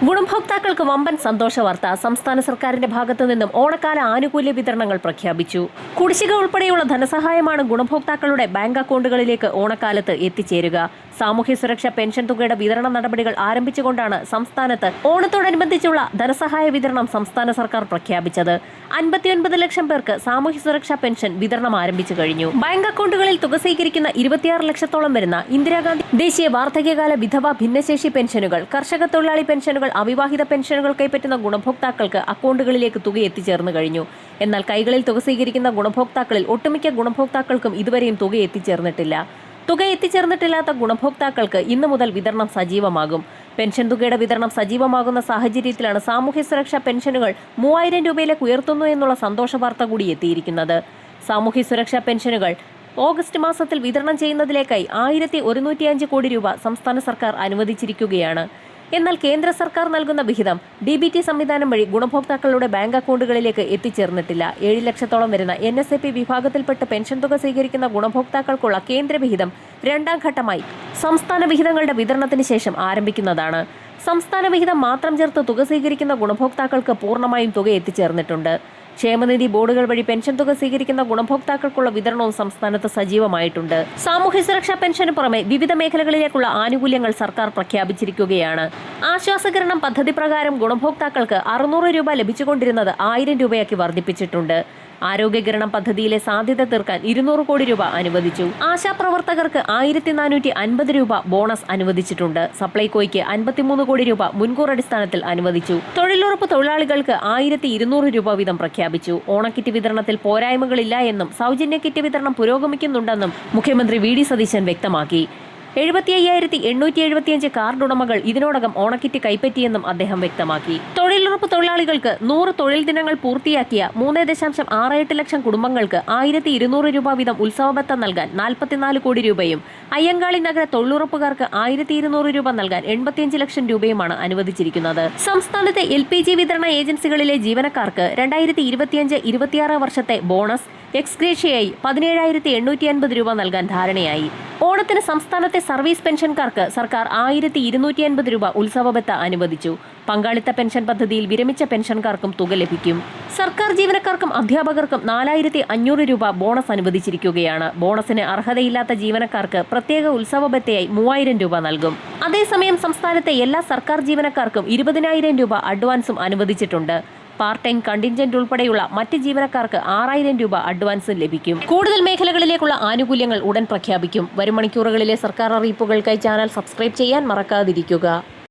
ഗുണഭോക്താക്കൾക്ക് വമ്പൻ സന്തോഷ വാർത്ത. സംസ്ഥാന സർക്കാരിന്റെ ഭാഗത്തു നിന്നും ഓണക്കാല ആനുകൂല്യ വിതരണങ്ങൾ പ്രഖ്യാപിച്ചു. കുടിശ്ശിക ഉൾപ്പെടെയുള്ള ധനസഹായമാണ് ഗുണഭോക്താക്കളുടെ ബാങ്ക് അക്കൗണ്ടുകളിലേക്ക് ഓണക്കാലത്ത് എത്തിച്ചേരുക. സാമൂഹ്യ സുരക്ഷാ പെൻഷൻ തുകയുടെ വിതരണ നടപടികൾ ആരംഭിച്ചുകൊണ്ടാണ് സംസ്ഥാനത്ത് ഓണത്തോടനുബന്ധിച്ചുള്ള ധനസഹായ വിതരണം സംസ്ഥാന സർക്കാർ പ്രഖ്യാപിച്ചത്. 59 ലക്ഷം പേർക്ക് സാമൂഹ്യ സുരക്ഷാ പെൻഷൻ വിതരണം ആരംഭിച്ചു കഴിഞ്ഞു. ബാങ്ക് അക്കൗണ്ടുകളിൽ തുക സ്വീകരിക്കുന്ന 26 ലക്ഷത്തോളം വരുന്ന ഇന്ദിരാഗാന്ധി ദേശീയ വാർദ്ധക്യകാല വിധവ ഭിന്നശേഷി പെൻഷനുകൾ, കർഷക തൊഴിലാളി പെൻഷനുകൾ, അവിവാഹിത പെൻഷനുകൾ കൈപ്പറ്റുന്ന ഗുണഭോക്താക്കൾക്ക് അക്കൗണ്ടുകളിലേക്ക് തുക എത്തിച്ചേർന്നു കഴിഞ്ഞു. എന്നാൽ കൈകളിൽ തുക സ്വീകരിക്കുന്ന ഗുണഭോക്താക്കളിൽ ഒട്ടുമിക്ക ഗുണഭോക്താക്കൾക്കും ഇതുവരെയും തുക എത്തിച്ചേർന്നിട്ടില്ല. തുക എത്തിച്ചേർന്നിട്ടില്ലാത്ത ഗുണഭോക്താക്കൾക്ക് ഇന്നു മുതൽ വിതരണം സജീവമാകും. പെൻഷൻ തുകയുടെ വിതരണം സജീവമാകുന്ന സാഹചര്യത്തിലാണ് സാമൂഹ്യ സുരക്ഷാ പെൻഷനുകൾ 3000 രൂപയിലേക്ക് ഉയർത്തുന്നു എന്നുള്ള സന്തോഷ വാർത്ത കൂടി എത്തിയിരിക്കുന്നത്. സാമൂഹ്യ സുരക്ഷാ പെൻഷനുകൾ ഓഗസ്റ്റ് മാസത്തിൽ വിതരണം ചെയ്യുന്നതിലേക്കായി 1105 കോടി രൂപ സംസ്ഥാന സർക്കാർ അനുവദിച്ചിരിക്കുകയാണ്. എന്നാൽ കേന്ദ്ര സർക്കാർ നൽകുന്ന വിഹിതം DBT സംവിധാനം വഴി ഗുണഭോക്താക്കളുടെ ബാങ്ക് അക്കൗണ്ടുകളിലേക്ക് എത്തിച്ചേർന്നിട്ടില്ല. 7 ലക്ഷത്തോളം വരുന്ന NSAP വിഭാഗത്തിൽപ്പെട്ട് പെൻഷൻ തുക സ്വീകരിക്കുന്ന ഗുണഭോക്താക്കൾക്കുള്ള കേന്ദ്ര വിഹിതം രണ്ടാം ഘട്ടമായി സംസ്ഥാന വിഹിതങ്ങളുടെ വിതരണത്തിന് ശേഷം ആരംഭിക്കുന്നതാണ്. സംസ്ഥാന വിഹിതം മാത്രം ചേർത്ത് തുക സ്വീകരിക്കുന്ന ഗുണഭോക്താക്കൾക്ക് പൂർണ്ണമായും തുക എത്തിച്ചേർന്നിട്ടുണ്ട്. ക്ഷേമനിധി ബോർഡുകൾ വഴി പെൻഷൻ തുക സ്വീകരിക്കുന്ന ഗുണഭോക്താക്കൾക്കുള്ള വിതരണവും സംസ്ഥാനത്ത് സജീവമായിട്ടുണ്ട്. സാമൂഹ്യ സുരക്ഷാ പെൻഷന് പുറമെ വിവിധ മേഖലകളിലേക്കുള്ള ആനുകൂല്യങ്ങൾ സർക്കാർ പ്രഖ്യാപിച്ചിരിക്കുകയാണ്. ആശ്വാസകിരണം പദ്ധതി പ്രകാരം ഗുണഭോക്താക്കൾക്ക് 600 രൂപ ലഭിച്ചുകൊണ്ടിരുന്നത് 1000 രൂപയാക്കി വർദ്ധിപ്പിച്ചിട്ടുണ്ട്. ആരോഗ്യകിരണം പദ്ധതിയിലെ സാധ്യത തീർക്കാൻ 200 കോടി രൂപ അനുവദിച്ചു. ആശാപ്രവർത്തകർക്ക് 1450 രൂപ ബോണസ് അനുവദിച്ചിട്ടുണ്ട്. സപ്ലൈകോയ്ക്ക് 53 കോടി രൂപ മുൻകൂർ അടിസ്ഥാനത്തിൽ അനുവദിച്ചു. തൊഴിലുറപ്പ് തൊഴിലാളികൾക്ക് 1200 രൂപ വീതം പ്രഖ്യാപിച്ചു. ഓണക്കിറ്റ് വിതരണത്തിൽ പോരായ്മകളില്ല എന്നും സൗജന്യ കിറ്റ് വിതരണം പുരോഗമിക്കുന്നുണ്ടെന്നും മുഖ്യമന്ത്രി VD സതീശൻ വ്യക്തമാക്കി. 75,875 കാർഡ് ഉടമകൾ ഇതിനോടകം ഓണക്കിറ്റ് കൈപ്പറ്റിയെന്നും അദ്ദേഹം വ്യക്തമാക്കി. തൊഴിലുറപ്പ് തൊഴിലാളികൾക്ക് 100 തൊഴിൽ ദിനങ്ങൾ പൂർത്തിയാക്കിയ 3.68 ലക്ഷം കുടുംബങ്ങൾക്ക് 1200 രൂപ വീതം ഉത്സവബത്ത നൽകാൻ 44 കോടി രൂപയും അയ്യങ്കാളി നഗര തൊഴിലുറപ്പുകാർക്ക് 1200 രൂപ നൽകാൻ 85 ലക്ഷം രൂപയുമാണ് അനുവദിച്ചിരിക്കുന്നത്. സംസ്ഥാനത്തെ LPG വിതരണ ഏജൻസികളിലെ ജീവനക്കാർക്ക് 2025-26 വർഷത്തെ ബോണസ് എക്സ്ഗ്രേഷ്യയായി 17,850 രൂപ നൽകാൻ ധാരണയായി. ഓണത്തിന് സംസ്ഥാനത്തെ സർവീസ് പെൻഷൻകാർക്ക് സർക്കാർ 1250 രൂപ ഉത്സവബത്ത അനുവദിച്ചു. പങ്കാളിത്ത പെൻഷൻ പദ്ധതിയിൽ വിരമിച്ച പെൻഷൻകാർക്കും തുക ലഭിക്കും. സർക്കാർ ജീവനക്കാർക്കും അധ്യാപകർക്കും 4500 രൂപ ബോണസ് അനുവദിച്ചിരിക്കുകയാണ്. ബോണസിന് അർഹതയില്ലാത്ത ജീവനക്കാർക്ക് പ്രത്യേക ഉത്സവബത്തയായി 3000 രൂപ നൽകും. അതേസമയം സംസ്ഥാനത്തെ എല്ലാ സർക്കാർ ജീവനക്കാർക്കും 20,000 രൂപ അഡ്വാൻസും അനുവദിച്ചിട്ടുണ്ട്. പാർട്ട് ടൈം കണ്ടിൻജന്റ് ഉൾപ്പെടെയുള്ള മറ്റ് ജീവനക്കാർക്ക് 6000 രൂപ അഡ്വാൻസും ലഭിക്കും. കൂടുതൽ മേഖലകളിലേക്കുള്ള ആനുകൂല്യങ്ങൾ ഉടൻ പ്രഖ്യാപിക്കും. വരും മണിക്കൂറുകളിലെ സർക്കാർ അറിയിപ്പുകൾക്കായി ചാനൽ സബ്സ്ക്രൈബ് ചെയ്യാൻ മറക്കാതിരിക്കുക.